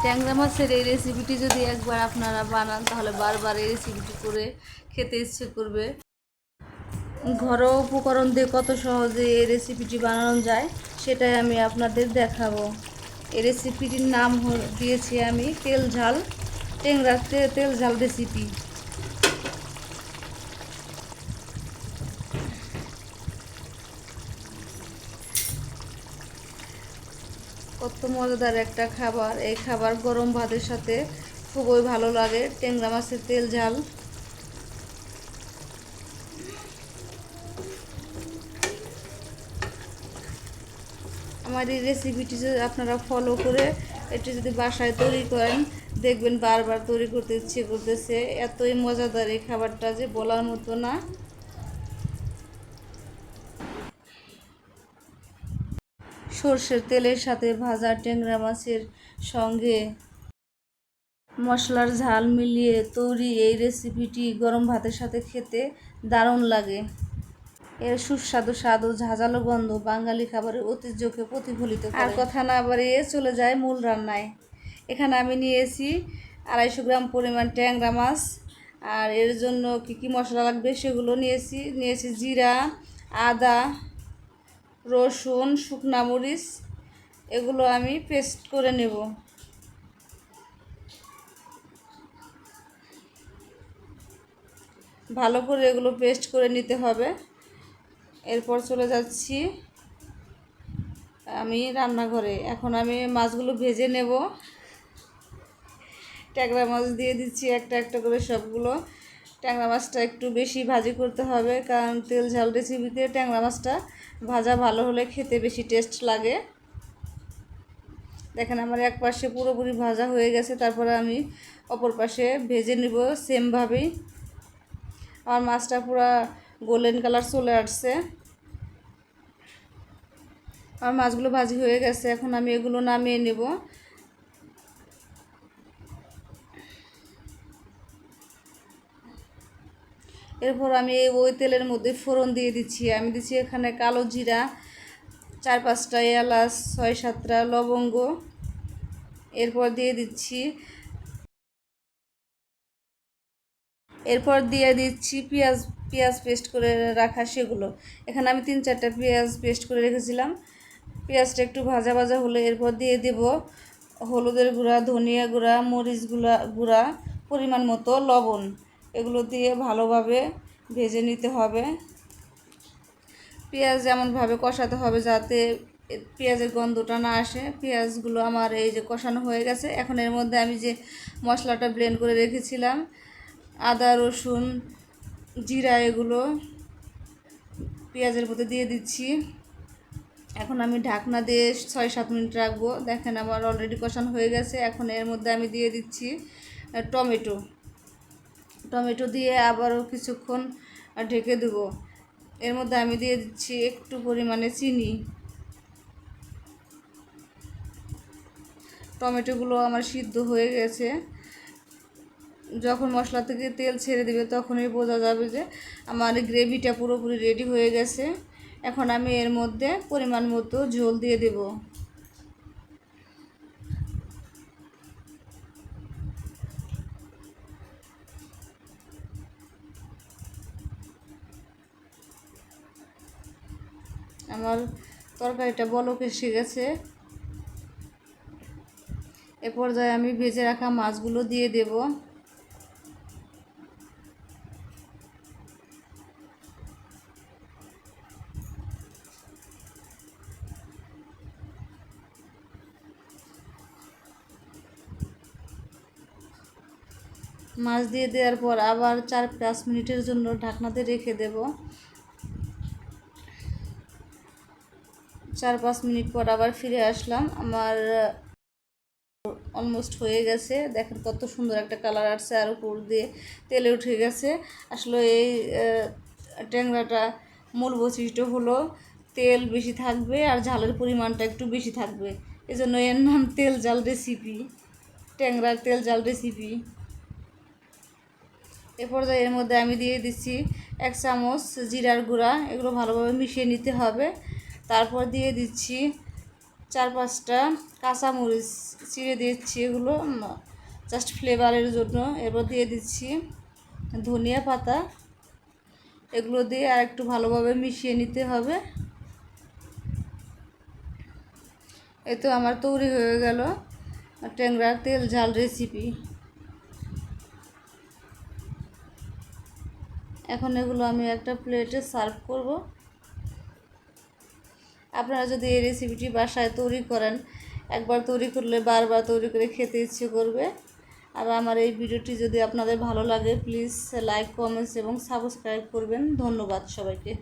ট্যাংরা মাছের এই রেসিপিটি যদি একবার আপনারা বানান তাহলে বারবার এই রেসিপিটি করে খেতে ইচ্ছে করবে। ঘরোয়া উপকরণ দিয়ে কত সহজে এই রেসিপিটি বানানো যায় সেটাই আমি আপনাদের দেখাবো। এই রেসিপিটির নাম দিয়েছি আমি তেল ঝাল ট্যাংরা তেল ঝাল রেসিপি। কত মজাদার একটা খাবার, এই খাবার গরম ভাতের সাথে খুবই ভালো লাগে। ট্যাংরা মাছের তেল ঝাল। আমার এই রেসিপিটি যদি আপনারা ফলো করে এটি যদি বাসায় তৈরি করেন দেখবেন বারবার তৈরি করতে ইচ্ছে করতেছে। এতই মজাদার এই খাবারটা যে বলার মতো না। সর্ষের তেলের সাথে ভাজা ট্যাংরা মাছের সঙ্গে মশলার ঝাল মিলিয়ে তৈরি এই রেসিপিটি গরম ভাতের সাথে খেতে দারুণ লাগে। এর সুস্বাদু স্বাদ ও ঝাঁঝালো গন্ধ বাঙালি খাবারের ঐতিহ্যকে প্রতিফলিত করে। আর কথা না বাড়িয়ে চলে যায় মূল রান্নায়। এখানে আমি নিয়েছি 250 গ্রাম পরিমাণ ট্যাংরা মাছ। আর এর জন্য কী মশলা লাগবে সেগুলো নিয়েছি জিরা, আদা, রসুন, শুকনা মরিচ, এগুলো আমি পেস্ট করে নেব। ভালো করে এগুলো পেস্ট করে নিতে হবে। এরপর চলে যাচ্ছি আমি রান্নাঘরে। এখন আমি মাছগুলো ভেজে নেব। ট্যাংরা মাছ দিয়ে দিচ্ছি একটা একটা করে সবগুলো। ট্যাংরা মাছটা একটু বেশি ভাজি করতে হবে, কারণ তেল ঝাল রেসিপিতে ট্যাংরা মাছটা ভাজা ভালো হলে খেতে বেশি টেস্ট লাগে। দেখেন আমার এক পাশে পুরোপুরি ভাজা হয়ে গেছে, তারপরে আমি অপর পাশে ভেজে নেব সেমভাবেই। আমার মাছটা পুরো গোল্ডেন কালার চলে আসছে। আমার মাছগুলো ভাজি হয়ে গেছে, এখন আমি এগুলো নামিয়ে নেব। এরপর আমি ওই তেলের মধ্যে ফোড়ন দিয়ে দিচ্ছি। আমি দিচ্ছি এখানে কালো জিরা, 4-5টা এলাচ, 6-7টা লবঙ্গ। এরপর দিয়ে দিচ্ছি পেঁয়াজ পেস্ট করে রাখা সেগুলো। এখানে আমি 3-4টা পেঁয়াজ পেস্ট করে রেখেছিলাম। পেঁয়াজটা একটু ভাজা ভাজা হলে এরপর দিয়ে দেব হলুদের গুঁড়া, ধনিয়া গুঁড়া, মরিচ গুঁড়া, পরিমাণ মতো লবণ। এগুলো দিয়ে ভালোভাবে ভেজে নিতে হবে। পেঁয়াজ এমনভাবে কষাতে হবে যাতে পেঁয়াজের গন্ধটা না আসে। পেঁয়াজগুলো আমার এই যে কষানো হয়ে গেছে। এখন এর মধ্যে আমি যে মশলাটা ব্লেন্ড করে রেখেছিলাম, আদা, রসুন, জিরা, এগুলো পেঁয়াজের মধ্যে দিয়ে দিচ্ছি। এখন আমি ঢাকনা দিয়ে 6-7 মিনিট রাখবো। দেখেন আমার অলরেডি কষানো হয়ে গেছে। এখন এর মধ্যে আমি দিয়ে দিচ্ছি টমেটো দিয়ে আবারও কিছুক্ষণ ঢেকে দেবো। এর মধ্যে আমি দিয়ে দিচ্ছি একটু পরিমাণে চিনি। টমেটোগুলো আমার সিদ্ধ হয়ে গেছে। যখন মশলা থেকে তেল ছেড়ে দেবে তখনই বোঝা যাবে যে আমার গ্রেভিটা পুরোপুরি রেডি হয়ে গেছে। এখন আমি এর মধ্যে পরিমাণ মতো ঝোল দিয়ে দেব। আমার তরকারিটা বলক এসে গেছে। এ পর্যায়ে আমি ভেজে রাখা মাছগুলো দিয়ে দেব। মাছ দিয়ে দেওয়ার পর আবার 4-5 মিনিটের জন্য ঢাকনাতে রেখে দেব। 4-5 মিনিট পর আবার ফিরে আসলাম। আমার অলমোস্ট হয়ে গেছে। দেখেন কত সুন্দর একটা কালার আসছে, আর উপর দিয়ে তেলে উঠে গেছে। আসলে এই ট্যাংরাটা মূল বৈশিষ্ট্য হলো তেল বেশি থাকবে আর ঝালের পরিমাণটা একটু বেশি থাকবে। এজন্য এর নাম তেল ঝাল রেসিপি, ট্যাংরার তেল ঝাল রেসিপি। এ পর্যায়ে এর মধ্যে আমি দিয়ে দিচ্ছি 1 চামচ জিরার গুঁড়া। এগুলো ভালোভাবে মিশিয়ে নিতে হবে। তারপর দিয়ে দিচ্ছি 4-5টা কাঁচামরিচ চিড়ে দিচ্ছি, এগুলো জাস্ট ফ্লেভারের জন্য। এরপর দিয়ে দিচ্ছি ধনিয়া পাতা, এগুলো দিয়ে আর একটু ভালোভাবে মিশিয়ে নিতে হবে। এই তো আমার তৈরি হয়ে গেল ট্যাংরার তেল ঝাল রেসিপি। এখন এগুলো আমি একটা প্লেটে সার্ভ করব। আপনারা যদি এই রেসিপিটি বাসায় তৈরি করেন, একবার তৈরি করলে বারবার তৈরি করে খেতে ইচ্ছে করবে। আর আমার এই ভিডিওটি যদি আপনাদের ভালো লাগে, প্লিজ লাইক, কমেন্টস এবং সাবস্ক্রাইব করবেন। ধন্যবাদ সবাইকে।